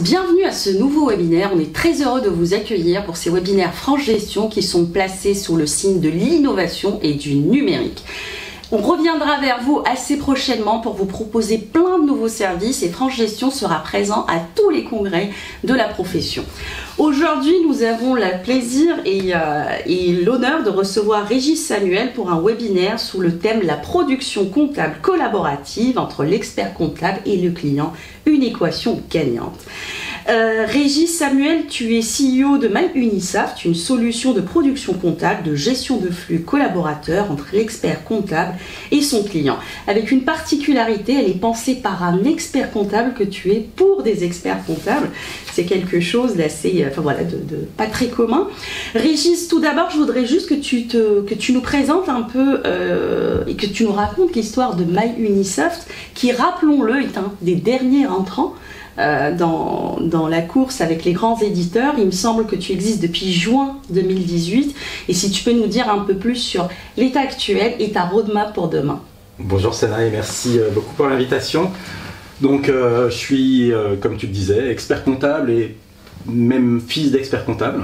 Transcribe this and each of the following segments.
Bienvenue à ce nouveau webinaire. On est très heureux de vous accueillir pour ces webinaires France Gestion qui sont placés sous le signe de l'innovation et du numérique. On reviendra vers vous assez prochainement pour vous proposer plein de nouveaux services et France Gestion sera présent à tous les congrès de la profession. Aujourd'hui, nous avons le plaisir et l'honneur de recevoir Régis Samuel pour un webinaire sous le thème « La production comptable collaborative entre l'expert comptable et le client, une équation gagnante ». Régis Samuel, tu es CEO de MyUnisoft, une solution de production comptable, de gestion de flux collaborateur entre l'expert comptable et son client. Avec une particularité, elle est pensée par un expert comptable que tu es pour des experts comptables. C'est quelque chose d'assez, de pas très commun. Régis, tout d'abord, je voudrais juste que tu nous présentes un peu et que tu nous racontes l'histoire de MyUnisoft, qui, rappelons-le, est un des derniers entrants dans la course avec les grands éditeurs. Il me semble que tu existes depuis juin 2018 et si tu peux nous dire un peu plus sur l'état actuel et ta roadmap pour demain. Bonjour Sénat et merci beaucoup pour l'invitation. Donc je suis, comme tu le disais, expert comptable et même fils d'expert comptable.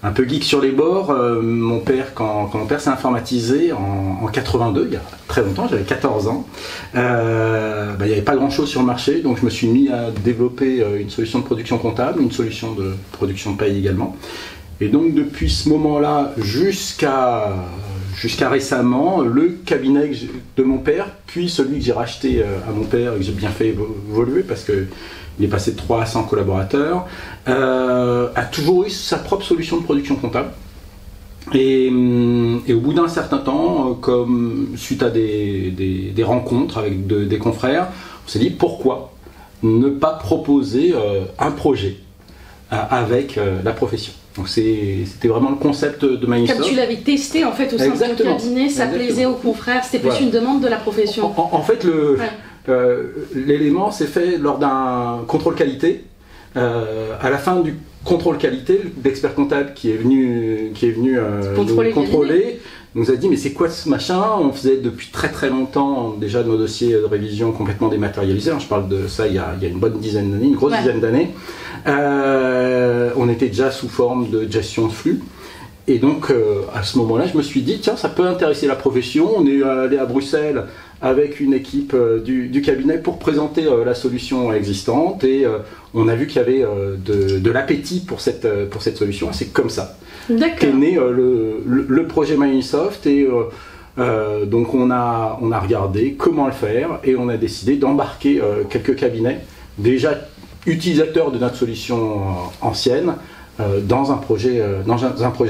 Un peu geek sur les bords. Mon père, quand mon père s'est informatisé en 82, il y a très longtemps, j'avais 14 ans, il n'y avait pas grand chose sur le marché, donc je me suis mis à développer une solution de production comptable, une solution de production de paye également. Et donc depuis ce moment-là jusqu'à récemment, le cabinet de mon père, puis celui que j'ai racheté à mon père et que j'ai bien fait évoluer parce que il est passé de 3 à 100 collaborateurs, a toujours eu sa propre solution de production comptable. Et au bout d'un certain temps, comme suite à des rencontres avec des confrères, on s'est dit pourquoi ne pas proposer un projet avec la profession. Donc c'était vraiment le concept de MyUnisoft. Comme tu l'avais testé en fait au sein de ton cabinet, ça plaisait aux confrères, c'était plus une demande de la profession. En fait, l'élément s'est fait lors d'un contrôle qualité. À la fin du contrôle qualité, l'expert comptable qui est venu nous contrôler nous a dit mais c'est quoi ce machin? On faisait depuis très longtemps déjà nos dossiers de révision complètement dématérialisés. Je parle de ça il y a une bonne dizaine d'années, une grosse dizaine d'années. On était déjà sous forme de gestion de flux. Et donc à ce moment-là, je me suis dit tiens, ça peut intéresser la profession. On est allé à Bruxelles avec une équipe du cabinet pour présenter la solution existante et on a vu qu'il y avait de l'appétit pour cette solution. C'est comme ça qu'est né le projet MyUnisoft et donc on a regardé comment le faire et on a décidé d'embarquer quelques cabinets déjà utilisateurs de notre solution ancienne dans un projet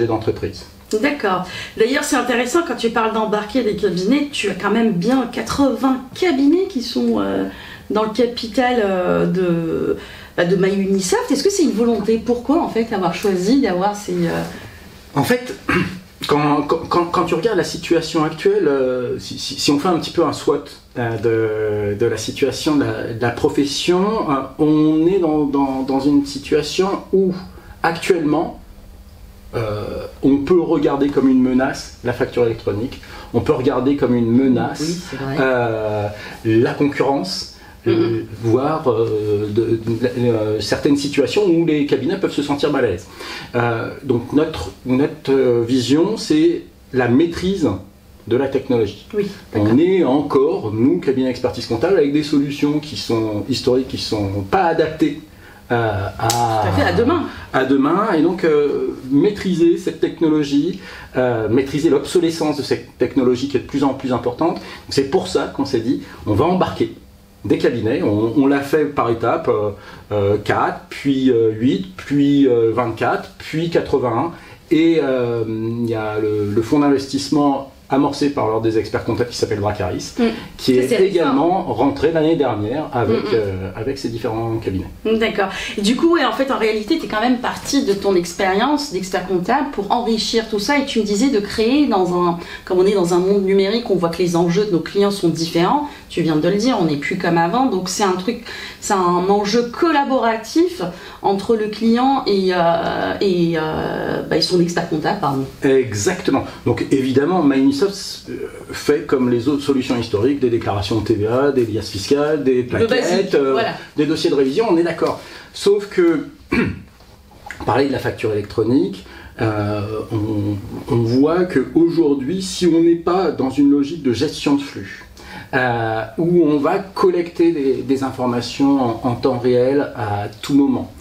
d'entreprise. D'accord. D'ailleurs, c'est intéressant quand tu parles d'embarquer des cabinets, tu as quand même bien 80 cabinets qui sont dans le capital de MyUnisoft. Est-ce que c'est une volonté? Pourquoi en fait avoir choisi d'avoir ces... En fait, quand tu regardes la situation actuelle, si on fait un petit peu un SWOT de la situation de la profession, on est dans une situation où actuellement, on peut regarder comme une menace la facture électronique, on peut regarder comme une menace la concurrence, voire certaines situations où les cabinets peuvent se sentir mal à l'aise. Donc notre vision, c'est la maîtrise de la technologie. On est encore, nous, cabinet d'expertise comptable, avec des solutions qui sont historiques, qui ne sont pas adaptées à demain, et donc maîtriser cette technologie, maîtriser l'obsolescence de cette technologie qui est de plus en plus importante. C'est pour ça qu'on s'est dit on va embarquer des cabinets, on l'a fait par étapes, 4, puis 8, puis 24, puis 81, et il y a le fonds d'investissement amorcé par l'ordre des experts comptables qui s'appelle Dracaris, qui est également rentré l'année dernière avec ces différents cabinets. D'accord. Et du coup, en fait, en réalité, tu es quand même parti de ton expérience d'expert comptable pour enrichir tout ça. Et tu me disais de créer comme on est dans un monde numérique, on voit que les enjeux de nos clients sont différents. Tu viens de le dire, on n'est plus comme avant. Donc c'est un enjeu collaboratif entre le client et son expert comptable, pardon. Exactement. Donc évidemment, MyUnisoft fait comme les autres solutions historiques, des déclarations de TVA, des liasses fiscales, des plaquettes, des dossiers de révision, on est d'accord. Sauf que, parler de la facture électronique, on voit qu'aujourd'hui, si on n'est pas dans une logique de gestion de flux, où on va collecter des informations en temps réel à tout moment,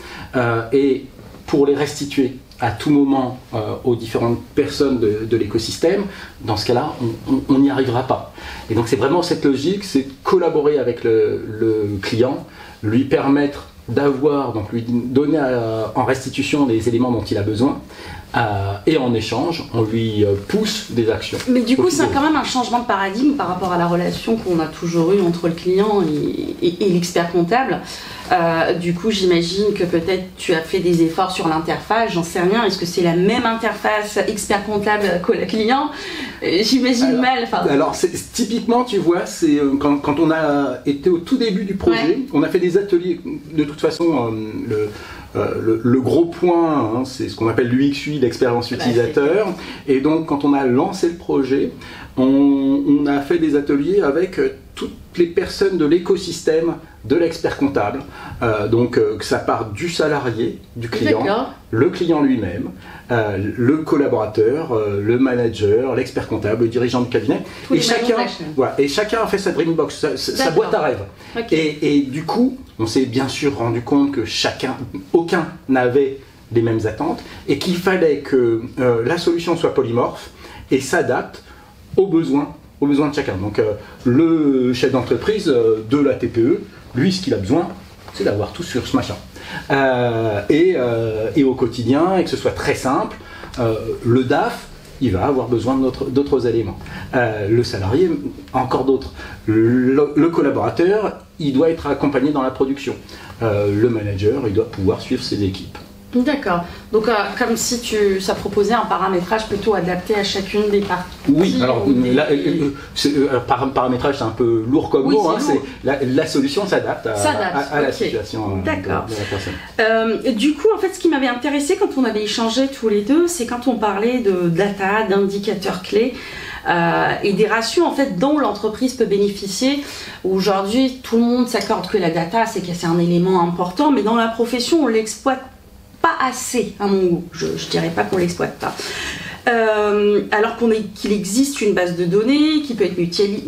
et pour les restituer à tout moment aux différentes personnes de l'écosystème, dans ce cas-là, on n'y arrivera pas. Et donc c'est vraiment cette logique, c'est collaborer avec le client, lui permettre d'avoir, donc lui donner en restitution les éléments dont il a besoin, et en échange, on lui pousse des actions. Mais du coup, c'est quand même un changement de paradigme par rapport à la relation qu'on a toujours eue entre le client et l'expert comptable. Du coup, j'imagine que peut-être tu as fait des efforts sur l'interface, j'en sais rien. Est-ce que c'est la même interface expert comptable que le client? J'imagine mal. Alors, typiquement, tu vois, c'est quand on a été au tout début du projet, on a fait des ateliers. De toute façon, le gros point, hein, c'est ce qu'on appelle l'UX/UI, l'expérience utilisateur. Et donc, quand on a lancé le projet, on a fait des ateliers avec toutes les personnes de l'écosystème de l'expert comptable. Que ça part du salarié, du client, le client lui-même, le collaborateur, le manager, l'expert comptable, le dirigeant de cabinet. Et chacun a fait sa Dreambox, sa boîte à rêve. Et du coup, on s'est bien sûr rendu compte que aucun n'avait les mêmes attentes et qu'il fallait que la solution soit polymorphe et s'adapte aux besoins de chacun. Donc le chef d'entreprise de la TPE, lui, ce qu'il a besoin, c'est d'avoir tout sur ce machin. Et au quotidien, et que ce soit très simple, le DAF, il va avoir besoin d'autres éléments. Le salarié, encore d'autres. Le collaborateur, il doit être accompagné dans la production. Le manager, il doit pouvoir suivre ses équipes. D'accord. Donc, comme si ça proposait un paramétrage plutôt adapté à chacune des parties. Oui, alors paramétrage, c'est un peu lourd comme mot. La solution s'adapte à la situation de la personne. Du coup, en fait, ce qui m'avait intéressé quand on avait échangé tous les deux, c'est quand on parlait de data, d'indicateurs clés. Et des ratios en fait dont l'entreprise peut bénéficier. Aujourd'hui, tout le monde s'accorde que la data, c'est un élément important, mais dans la profession, on l'exploite pas assez, à mon goût. Je dirais pas qu'on l'exploite pas. Alors qu'il existe une base de données qui peut être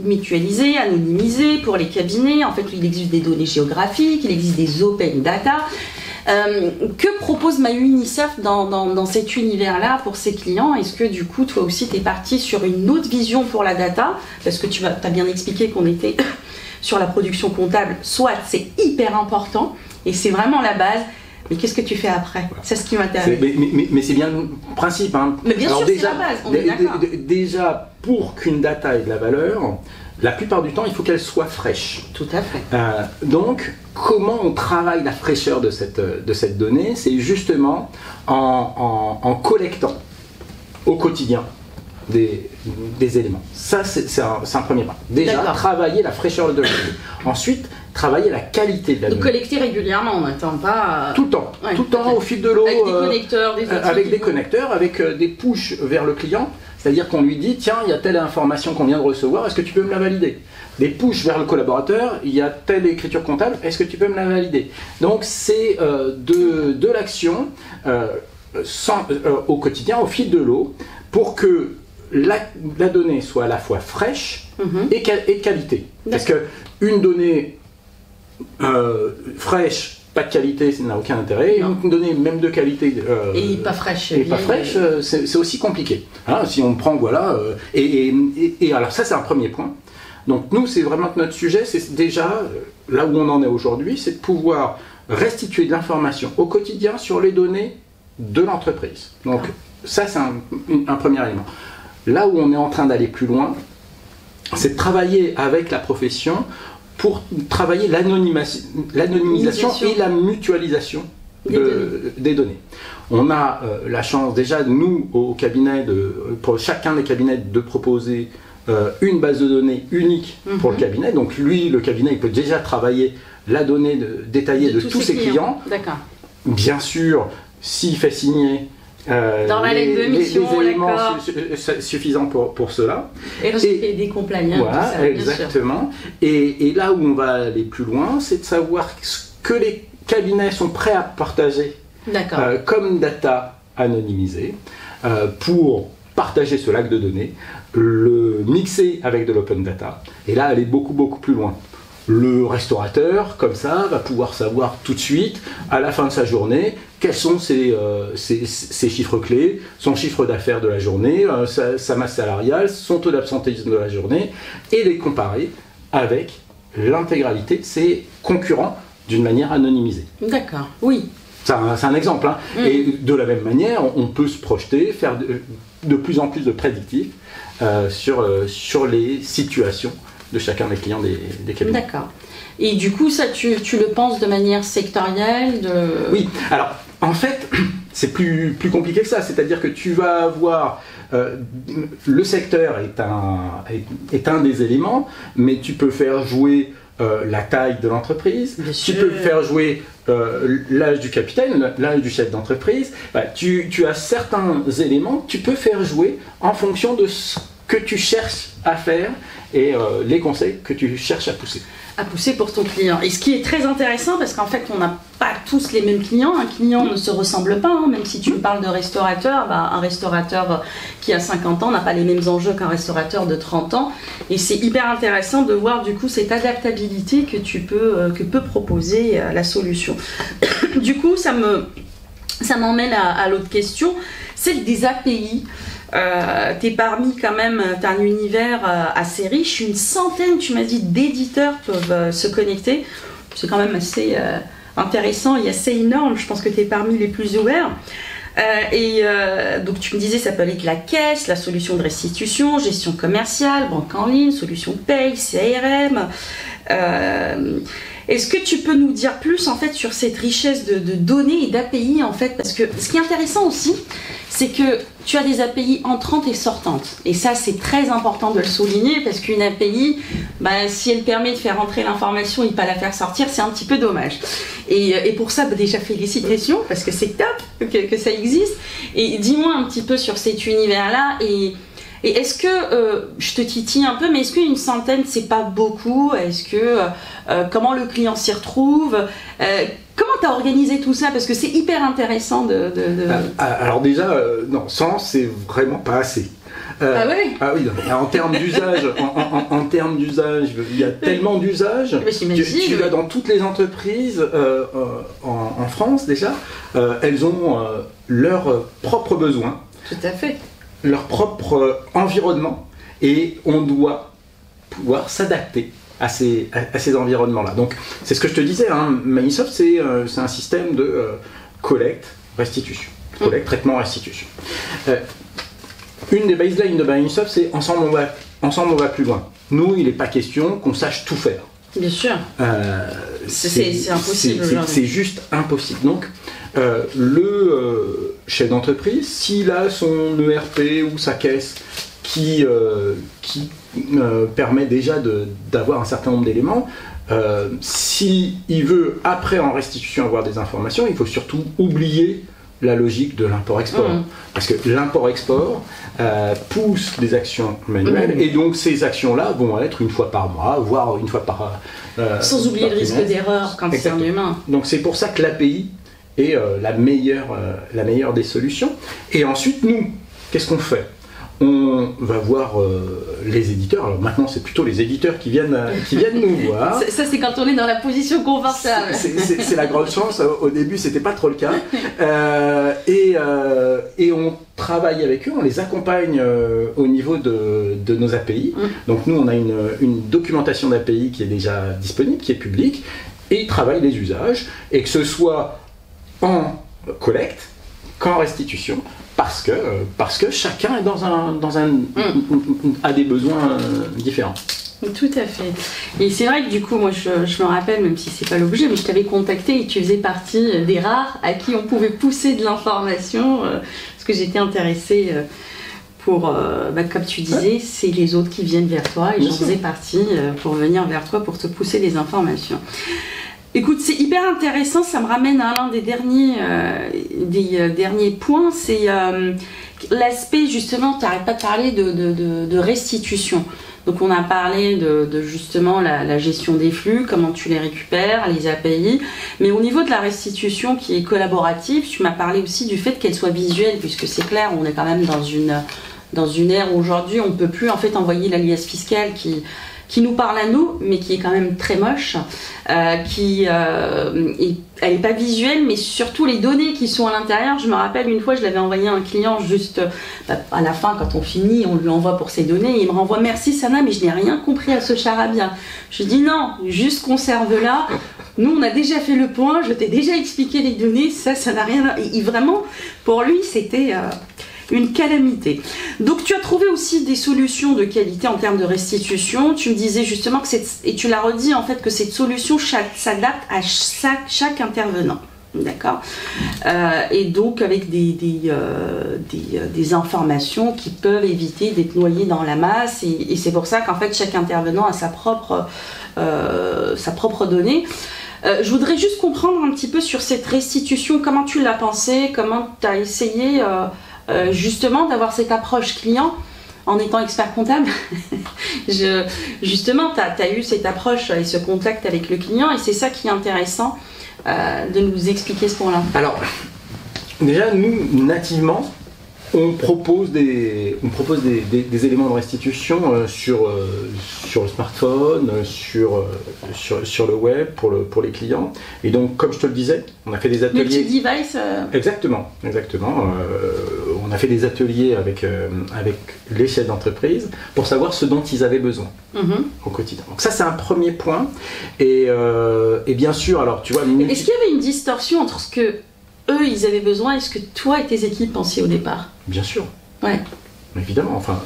mutualisée, anonymisée pour les cabinets. En fait, il existe des données géographiques, il existe des open data. Que propose MyUnisoft dans cet univers-là pour ses clients? Est-ce que du coup, toi aussi, tu es parti sur une autre vision pour la data? Parce que tu as bien expliqué qu'on était sur la production comptable. Soit c'est hyper important et c'est vraiment la base. Mais qu'est-ce que tu fais après? C'est ce qui m'intéresse. Mais c'est bien le principe. Hein. Mais bien sûr, c'est la base, on est d'accord. Déjà, pour qu'une data ait de la valeur, la plupart du temps, il faut qu'elle soit fraîche. Tout à fait. Donc, comment on travaille la fraîcheur de cette donnée? C'est justement en collectant au quotidien des éléments. Ça, c'est un premier pas. Déjà, travailler la fraîcheur de la donnée. Ensuite, travailler la qualité de la donnée. Collecter régulièrement, on n'attend pas... Tout le temps, tout le temps, au fil de l'eau. Avec des connecteurs, des outils. Avec des connecteurs, avec des pushs vers le client. C'est-à-dire qu'on lui dit, tiens, il y a telle information qu'on vient de recevoir, est-ce que tu peux me la valider? Des pushs vers le collaborateur, il y a telle écriture comptable, est-ce que tu peux me la valider? Donc c'est de l'action au quotidien, au fil de l'eau, pour que la donnée soit à la fois fraîche et de qualité. Parce qu'une donnée fraîche, pas de qualité, ça n'a aucun intérêt. Une donnée même de qualité et pas fraîche, c'est aussi compliqué. Hein, si on prend, voilà, et alors ça c'est un premier point. Donc nous, c'est vraiment notre sujet, c'est déjà là où on en est aujourd'hui, c'est de pouvoir restituer de l'information au quotidien sur les données de l'entreprise. Donc ça c'est un premier élément. Là où on est en train d'aller plus loin, c'est de travailler avec la profession pour travailler l'anonymisation et la mutualisation des données. On a la chance déjà, nous, au cabinet, pour chacun des cabinets, de proposer une base de données unique pour le cabinet. Donc lui, le cabinet, il peut déjà travailler la donnée détaillée de tous ses clients. D'accord. Bien sûr, s'il fait signer dans la lettre de mission, les éléments suffisants pour cela. Et RGPD compliant. Voilà, tout ça, exactement. Et là où on va aller plus loin, c'est de savoir ce que cabinets sont prêts à partager comme data anonymisée pour partager ce lac de données, le mixer avec de l'open data, et là aller beaucoup plus loin. Le restaurateur, comme ça, va pouvoir savoir tout de suite, à la fin de sa journée, quels sont ses chiffres clés, son chiffre d'affaires de la journée, sa masse salariale, son taux d'absentéisme de la journée, et les comparer avec l'intégralité de ses concurrents d'une manière anonymisée. D'accord, oui. C'est un exemple. Hein. Et de la même manière, on peut se projeter, faire de plus en plus de prédictifs sur les situations de chacun des clients des cabinets. D'accord. Et du coup, ça, tu le penses de manière sectorielle Oui, alors en fait, c'est plus compliqué que ça. C'est-à-dire que tu vas avoir... le secteur est un des éléments, mais tu peux faire jouer la taille de l'entreprise, tu peux faire jouer l'âge du capitaine, l'âge du chef d'entreprise. Tu as certains éléments que tu peux faire jouer en fonction de ce que tu cherches à faire et les conseils que tu cherches à pousser. À pousser pour ton client. Et ce qui est très intéressant, parce qu'en fait, on n'a pas tous les mêmes clients. Un client ne se ressemble pas, hein. Même si tu me parles de restaurateur, un restaurateur qui a 50 ans n'a pas les mêmes enjeux qu'un restaurateur de 30 ans. Et c'est hyper intéressant de voir du coup cette adaptabilité que peut proposer la solution. Du coup, ça m'emmène à l'autre question, celle des API. T'es parmi quand même, t'as un univers assez riche, une centaine, tu m'as dit, d'éditeurs peuvent se connecter. C'est quand même assez intéressant et assez énorme. Je pense que t'es parmi les plus ouverts. Donc tu me disais, ça peut aller de la caisse, la solution de restitution, gestion commerciale, banque en ligne, solution paye, CRM. Est-ce que tu peux nous dire plus en fait sur cette richesse de données et d'API en fait, parce que ce qui est intéressant aussi, c'est que tu as des API entrantes et sortantes. Et ça, c'est très important de le souligner parce qu'une API, si elle permet de faire entrer l'information et pas la faire sortir, c'est un petit peu dommage. Et pour ça, déjà félicitations parce que c'est top que ça existe. Et dis-moi un petit peu sur cet univers-là et est-ce que, je te titille un peu, mais est-ce qu'une centaine, c'est pas beaucoup? Est-ce que, comment le client s'y retrouve? Comment tu as organisé tout ça? Parce que c'est hyper intéressant Alors déjà, non, 100, c'est vraiment pas assez. Ah ouais? Ah oui, en termes d'usage, en termes d'usage, il y a tellement d'usages. Tu vas dans toutes les entreprises en France déjà, elles ont leurs propres besoins. Tout à fait. Leur propre environnement et on doit pouvoir s'adapter à ces environnements-là. Donc c'est ce que je te disais, hein, Manysoft c'est un système de collecte, restitution. Collecte, traitement, restitution. Une des baselines de Manysoft, c'est ensemble on va plus loin. Nous, il n'est pas question qu'on sache tout faire. Bien sûr. C'est impossible. C'est juste impossible. Donc, le chef d'entreprise, s'il a son ERP ou sa caisse qui permet déjà d'avoir un certain nombre d'éléments, s'il veut, après en restitution, avoir des informations, il faut surtout oublier la logique de l'import-export. Parce que l'import-export pousse des actions manuelles et donc ces actions-là vont être une fois par mois, voire une fois par... sans oublier le risque d'erreur quand c'est un humain. Donc c'est pour ça que l'API est la meilleure des solutions. Et ensuite, nous, qu'est-ce qu'on fait? On va voir les éditeurs. Alors maintenant, c'est plutôt les éditeurs qui viennent nous voir. Ça, c'est quand on est dans la position confortable. C'est la grande chance. Au début, c'était pas trop le cas. Et on travaille avec eux, on les accompagne au niveau de nos API. Donc nous, on a une documentation d'API qui est déjà disponible, qui est publique, et ils travaillent les usages, et que ce soit en collecte qu'en restitution. Parce que chacun est a des besoins différents. Tout à fait. Et c'est vrai que du coup, moi je me rappelle, même si c'est pas l'objet, mais je t'avais contacté et tu faisais partie des rares à qui on pouvait pousser de l'information, parce que j'étais intéressée pour, comme tu disais, c'est les autres qui viennent vers toi et j'en faisais partie pour venir vers toi pour te pousser des informations. Écoute, c'est hyper intéressant, ça me ramène à l'un des derniers points, c'est l'aspect justement, tu n'arrêtes pas de parler de restitution. Donc on a parlé de justement la gestion des flux, comment tu les récupères, les API, mais au niveau de la restitution qui est collaborative, tu m'as parlé aussi du fait qu'elle soit visuelle, puisque c'est clair, on est quand même dans une ère où aujourd'hui on ne peut plus en fait envoyer la liasse fiscale qui nous parle à nous, mais qui est quand même très moche, elle n'est pas visuelle, mais surtout les données qui sont à l'intérieur. Je me rappelle une fois, je l'avais envoyé à un client juste à la fin, quand on finit, on lui envoie pour ses données, et il me renvoie « Merci Sana, mais je n'ai rien compris à ce charabia ». Je dis « Non, juste conserve-la, nous on a déjà fait le point, je t'ai déjà expliqué les données, ça n'a rien à... » Et vraiment, pour lui, c'était... une calamité. Donc tu as trouvé aussi des solutions de qualité en termes de restitution. Tu me disais justement que et tu l'as redit en fait, que cette solution s'adapte à chaque intervenant. D'accord, et donc avec des informations qui peuvent éviter d'être noyées dans la masse, et c'est pour ça qu'en fait chaque intervenant a sa propre donnée. Je voudrais juste comprendre un petit peu sur cette restitution, comment tu l'as pensée, comment tu as essayé justement d'avoir cette approche client en étant expert comptable. Justement, tu as eu cette approche et ce contact avec le client, et c'est ça qui est intéressant de nous expliquer ce point-là. Alors, déjà, nous, nativement, on propose des éléments de restitution sur le smartphone, sur le web pour les clients. Et donc, comme je te le disais, on a fait des ateliers... Multi-device Exactement. On a fait des ateliers avec les chefs d'entreprise pour savoir ce dont ils avaient besoin au quotidien. Donc ça, c'est un premier point. Et bien sûr, alors, tu vois... Est-ce qu'il y avait une distorsion entre ce que eux, ils avaient besoin et ce que toi et tes équipes pensaient au départ? Bien sûr. Ouais. Évidemment, enfin,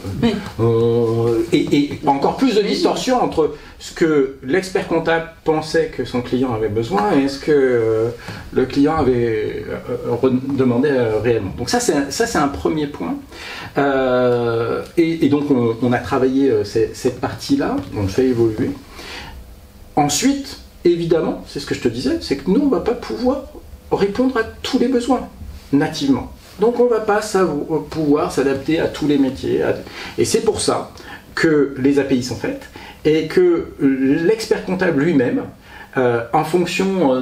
et encore plus de distorsion entre ce que l'expert comptable pensait que son client avait besoin et ce que le client avait demandé réellement. Donc ça c'est un premier point. Et donc on a travaillé cette partie-là, on le fait évoluer. Ensuite, évidemment, c'est ce que je te disais, c'est que nous on ne va pas pouvoir répondre à tous les besoins nativement. Donc on ne va pas pouvoir s'adapter à tous les métiers. Et c'est pour ça que les API sont faites et que l'expert comptable lui-même, en fonction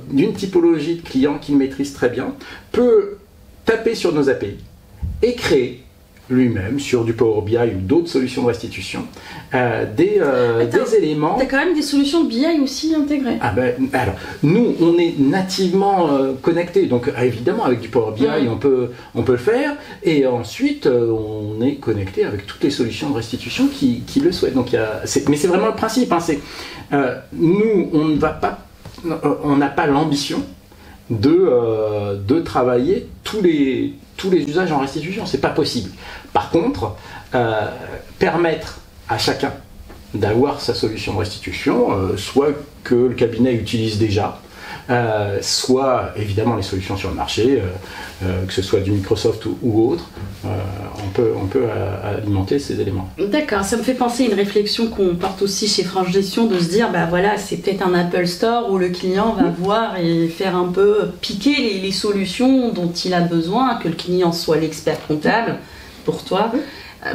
d'une typologie de client qu'il maîtrise très bien, peut taper sur nos API et créer lui-même sur du Power BI ou d'autres solutions de restitution des éléments. Tu as quand même des solutions de BI aussi intégrées. Alors, nous, on est nativement connectés, donc évidemment avec du Power BI, on peut le faire, et ensuite on est connecté avec toutes les solutions de restitution qui le souhaitent. Donc, mais c'est vraiment le principe. Nous, on n'a pas l'ambition de travailler tous les usages en restitution, c'est pas possible. Par contre, permettre à chacun d'avoir sa solution de restitution, soit que le cabinet utilise déjà, soit évidemment les solutions sur le marché, que ce soit du Microsoft ou autre, on peut alimenter ces éléments. D'accord, ça me fait penser à une réflexion qu'on porte aussi chez France Gestion, de se dire, voilà, c'est peut-être un Apple Store où le client va voir et faire un peu piquer les solutions dont il a besoin, que le client soit l'expert comptable pour toi,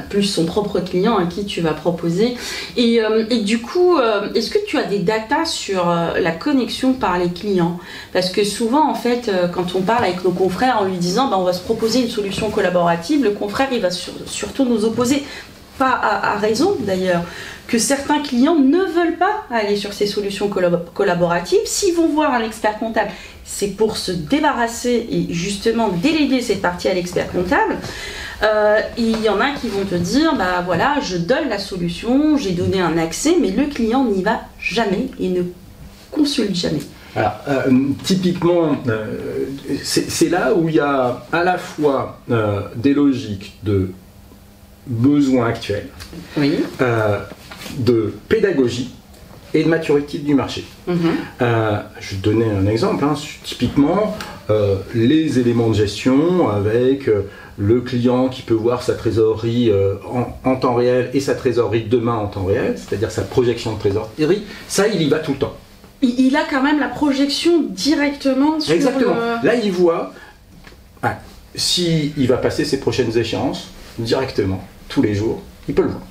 plus son propre client à qui tu vas proposer. Et du coup, est-ce que tu as des datas sur la connexion par les clients? Parce que souvent, en fait, quand on parle avec nos confrères en lui disant on va se proposer une solution collaborative, le confrère, il va surtout nous opposer, pas à raison d'ailleurs, que certains clients ne veulent pas aller sur ces solutions collaboratives. S'ils vont voir un expert comptable, c'est pour se débarrasser et justement déléguer cette partie à l'expert comptable. Il y en a qui vont te dire voilà, je donne la solution, j'ai donné un accès, mais le client n'y va jamais et ne consulte jamais. Alors, typiquement, c'est là où il y a à la fois des logiques de besoins actuels, oui, de pédagogie et de maturité du marché. Je vais te donner un exemple. Typiquement, les éléments de gestion avec le client qui peut voir sa trésorerie en temps réel et sa trésorerie demain en temps réel, c'est-à-dire sa projection de trésorerie, ça, il y va tout le temps. Il a quand même la projection directement sur... Exactement. Là, il voit s'il va passer ses prochaines échéances directement, tous les jours, il peut le voir.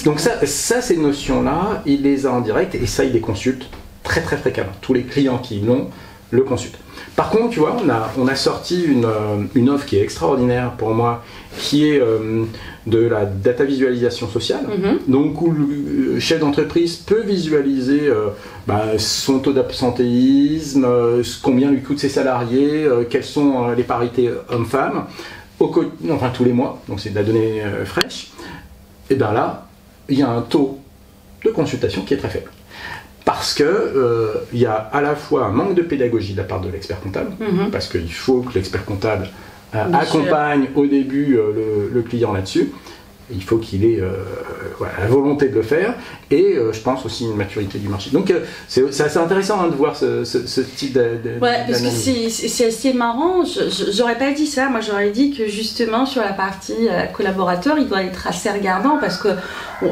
Donc ça ces notions-là, il les a en direct et ça, il les consulte très très fréquemment. Tous les clients qui l'ont le consultent. Par contre, tu vois, on a sorti une offre qui est extraordinaire pour moi, qui est de la data visualisation sociale. Donc où le chef d'entreprise peut visualiser son taux d'absentéisme, combien lui coûtent ses salariés, quelles sont les parités hommes-femmes, enfin tous les mois, donc c'est de la donnée fraîche. Et bien là, il y a un taux de consultation qui est très faible. Parce que il y a à la fois un manque de pédagogie de la part de l'expert comptable, parce qu'il faut que l'expert comptable accompagne au début le client là-dessus. Il faut qu'il ait la volonté de le faire et je pense aussi une maturité du marché. Donc c'est assez intéressant de voir ce type d'analyse. Ouais, parce que c'est assez marrant. J'aurais pas dit ça. Moi, j'aurais dit que justement sur la partie collaborateur, il doit être assez regardant parce que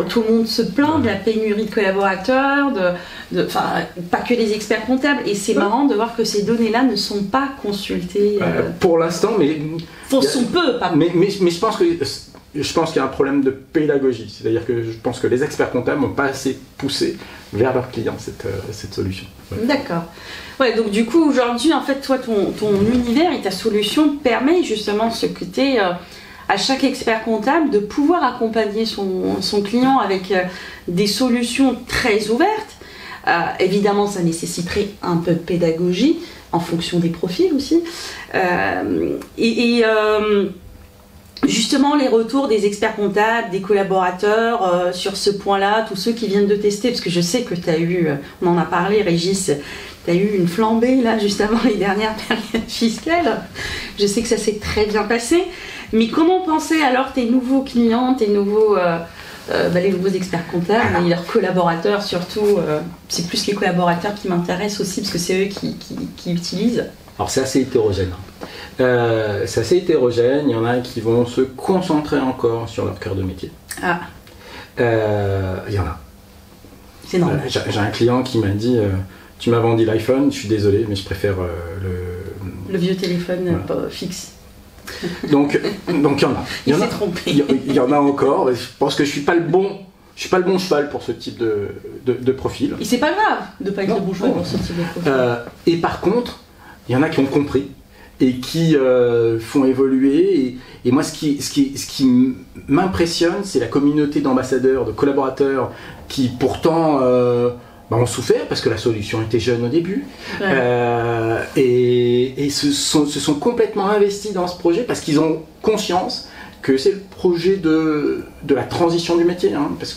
tout le monde se plaint de la pénurie de collaborateurs, pas que les experts comptables. Et c'est marrant de voir que ces données-là ne sont pas consultées. Pour l'instant, mais sont peu. Mais je pense qu'il y a un problème de pédagogie, c'est-à-dire que je pense que les experts comptables n'ont pas assez poussé vers leurs clients cette solution. Ouais. D'accord. Ouais, donc du coup aujourd'hui en fait toi ton univers et ta solution permet justement ce côté à chaque expert comptable de pouvoir accompagner son client avec des solutions très ouvertes. Évidemment ça nécessiterait un peu de pédagogie en fonction des profils aussi. Justement, les retours des experts comptables, des collaborateurs sur ce point-là, tous ceux qui viennent de tester, parce que je sais que tu as eu, on en a parlé, Régis, tu as eu une flambée là juste avant les dernières périodes fiscales. Je sais que ça s'est très bien passé. Mais comment penser alors tes nouveaux clients, tes nouveaux, les nouveaux experts comptables et leurs collaborateurs surtout c'est plus les collaborateurs qui m'intéressent aussi parce que c'est eux qui utilisent. Alors c'est assez hétérogène. C'est assez hétérogène, il y en a qui vont se concentrer encore sur leur cœur de métier. Il y en a. C'est normal. J'ai un client qui m'a dit tu m'as vendu l'iPhone, je suis désolé, mais je préfère le vieux téléphone fixe. Donc il y en a. Il s'est trompé. Il y en a encore, je pense que je suis pas le bon cheval pour ce type de profil. Et c'est pas grave de pas être le bon cheval pour ce type de profil. Et par contre, il y en a qui ont compris et qui font évoluer. Et moi, ce qui m'impressionne, c'est la communauté d'ambassadeurs, de collaborateurs qui pourtant ont souffert parce que la solution était jeune au début. Ouais. Et se sont complètement investis dans ce projet parce qu'ils ont conscience que c'est le projet de la transition du métier. Parce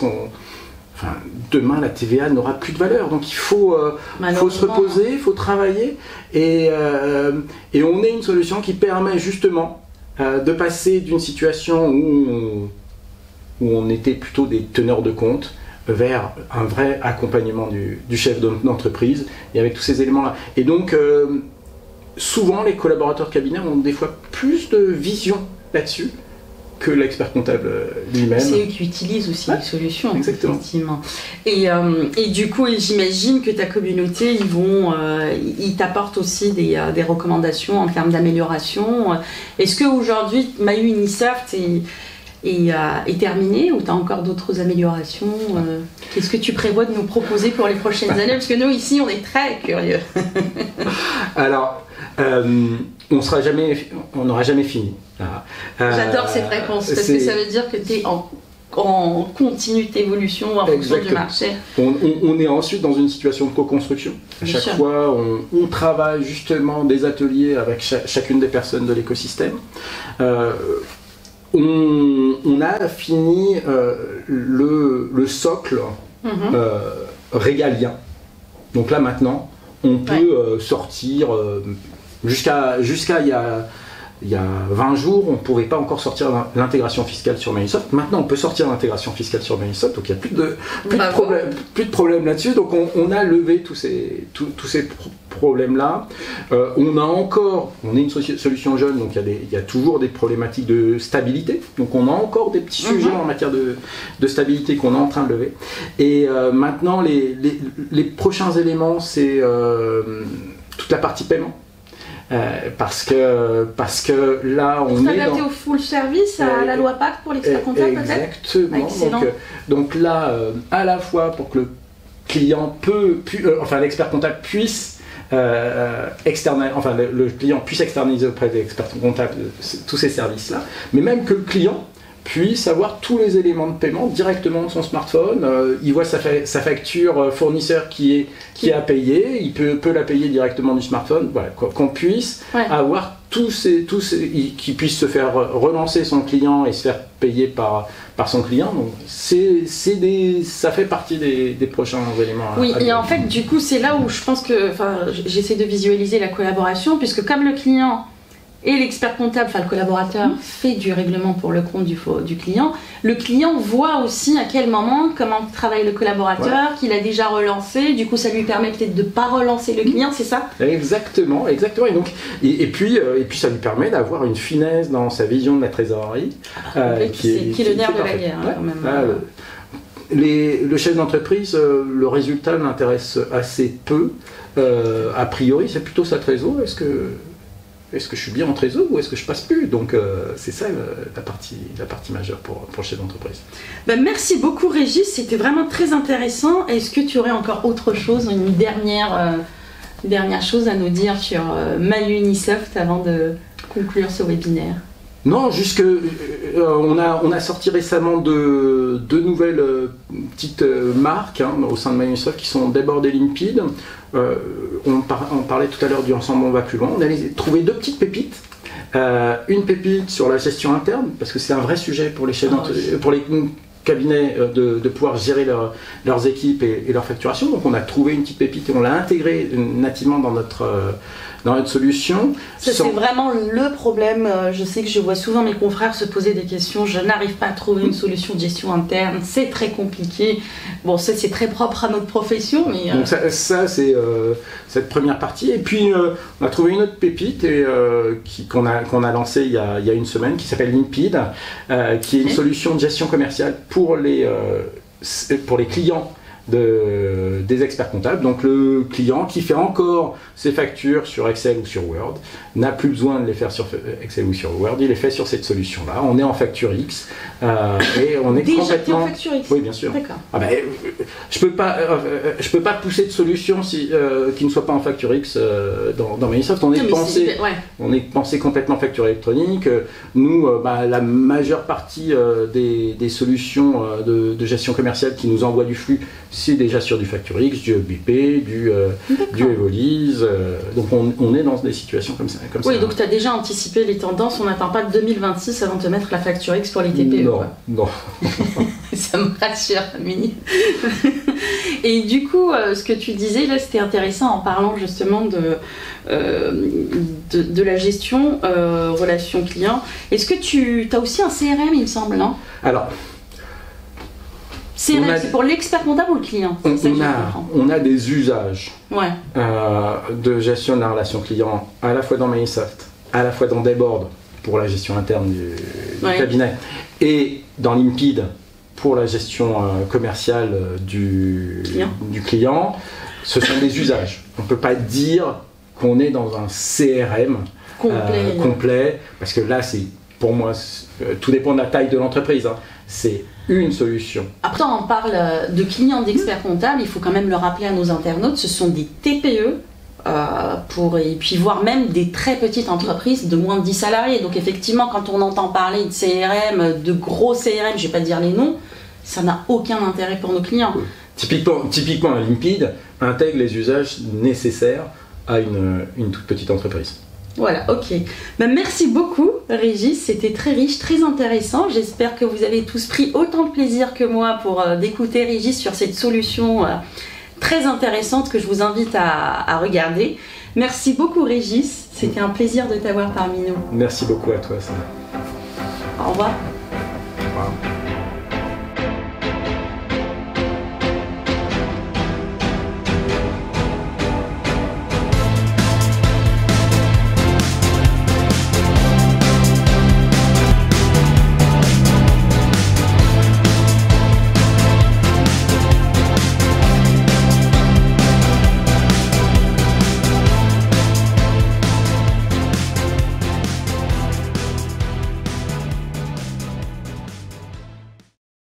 demain, la TVA n'aura plus de valeur, donc il faut se reposer, il faut travailler, et on est une solution qui permet justement de passer d'une situation où on était plutôt des teneurs de compte vers un vrai accompagnement du chef d'entreprise, et avec tous ces éléments-là. Et donc, souvent, les collaborateurs cabinet ont des fois plus de vision là-dessus que l'expert comptable lui-même. C'est eux qui utilisent aussi les solutions. Exactement. Effectivement. Et du coup, j'imagine que ta communauté, ils t'apportent aussi des recommandations en termes d'amélioration. Est-ce qu'aujourd'hui, Mahu Unisoft est terminé ou tu as encore d'autres améliorations Qu'est-ce que tu prévois de nous proposer pour les prochaines années? Parce que nous, ici, on est très curieux. Alors, on n'aura jamais fini. J'adore ces fréquences parce que ça veut dire que tu es en continue évolution en fonction du marché. On est ensuite dans une situation de co-construction. À chaque fois, on travaille justement des ateliers avec chacune des personnes de l'écosystème. On a fini le socle régalien. Donc là maintenant, on peut sortir jusqu'à il y a 20 jours, on ne pourrait pas encore sortir l'intégration fiscale sur Microsoft. Maintenant, on peut sortir l'intégration fiscale sur Microsoft, donc il n'y a plus de problème là-dessus. Donc on a levé tous ces problèmes-là. On est une solution jeune, donc il y a toujours des problématiques de stabilité. Donc on a encore des petits sujets en matière de stabilité qu'on est en train de lever. Et maintenant, les prochains éléments, c'est toute la partie paiement. parce que là, on est adapté au full service à la loi Pacte pour l'expert comptable, peut-être. Exactement. Donc là, à la fois pour que le client l'expert comptable puisse le client puisse externaliser auprès des experts comptables tous ces services-là, mais même que le client puisse avoir tous les éléments de paiement directement de son smartphone. Il voit sa facture fournisseur qui a payé, il peut la payer directement du smartphone, voilà, qu'on puisse avoir qui puisse se faire relancer son client et se faire payer par son client. Donc ça fait partie des prochains éléments. Oui, et en fait, du coup, c'est là où je pense que j'essaie de visualiser la collaboration, puisque comme le client et l'expert comptable, le collaborateur, fait du règlement pour le compte du client, le client voit aussi à quel moment, comment travaille le collaborateur, qu'il a déjà relancé, du coup ça lui permet peut-être de ne pas relancer le client, c'est ça? Exactement. Et puis ça lui permet d'avoir une finesse dans sa vision de la trésorerie. Qui est le nerf de la guerre, quand même. Le chef d'entreprise, le résultat l'intéresse assez peu. A priori, c'est plutôt sa trésor. Est-ce que je suis bien en trésor ou est-ce que je passe plus? Donc c'est ça la partie majeure pour le chef d'entreprise. Merci beaucoup Régis, c'était vraiment très intéressant. Est-ce que tu aurais encore autre chose, une dernière chose à nous dire sur MyUnisoft avant de conclure ce webinaire? Non, juste que on a sorti récemment deux nouvelles petites marques au sein de MyUnisoft qui sont Debord et Limpide. On parlait tout à l'heure du Ensemble on va plus loin. On a trouvé deux petites pépites. Une pépite sur la gestion interne, parce que c'est un vrai sujet pour les chefs pour les cabinets de pouvoir gérer leurs équipes et leur facturation. Donc on a trouvé une petite pépite et on l'a intégrée nativement dans notre solution. C'est vraiment le problème. Je sais que je vois souvent mes confrères se poser des questions. Je n'arrive pas à trouver une solution de gestion interne. C'est très compliqué. Bon, ça c'est très propre à notre profession. Mais donc ça c'est cette première partie. Et puis on a trouvé une autre pépite qu'on a lancée il y a une semaine qui s'appelle Limpide, qui est une solution de gestion commerciale pour les clients des experts comptables. Donc le client qui fait encore ses factures sur Excel ou sur Word n'a plus besoin de les faire sur Excel ou sur Word, il les fait sur cette solution-là. On est en Facture X et on est déjà complètement... en Facture X. Oui, bien sûr. D'accord. Je peux pas pousser de solution qui ne soit pas en Facture X dans MyUnisoft. On est pensé complètement facture électronique. Nous, la majeure partie des solutions de gestion commerciale qui nous envoient du flux, c'est déjà sur du Facture X, du EBP, du Evolise. Donc on est dans des situations comme ça. Oui, donc tu as déjà anticipé les tendances. On n'attend pas 2026 avant de te mettre la Facture X pour les TPE. Non. Ça me rassure, Mini. Et du coup, ce que tu disais là, c'était intéressant en parlant justement de la gestion relation client. Est-ce que tu as aussi un CRM, il me semble, non? Alors, CRM, c'est pour l'expert comptable ou le client? On a des usages de gestion de la relation client à la fois dans MyUnisoft, à la fois dans Debord pour la gestion interne du cabinet et dans Limpide pour la gestion commerciale du client. Ce sont des usages. On ne peut pas dire qu'on est dans un CRM complet parce que là, pour moi, tout dépend de la taille de l'entreprise. C'est une solution. Après, on parle de clients d'experts comptables, il faut quand même le rappeler à nos internautes, ce sont des TPE, et puis voire même des très petites entreprises de moins de 10 salariés. Donc effectivement, quand on entend parler de CRM, de gros CRM, je ne vais pas dire les noms, ça n'a aucun intérêt pour nos clients. Typiquement, Limpide intègre les usages nécessaires à une toute petite entreprise. Voilà, ok. Merci beaucoup Régis, c'était très riche, très intéressant. J'espère que vous avez tous pris autant de plaisir que moi pour d'écouter Régis sur cette solution très intéressante que je vous invite à regarder. Merci beaucoup Régis, c'était un plaisir de t'avoir parmi nous. Merci beaucoup à toi, Sana. Au revoir. Au revoir.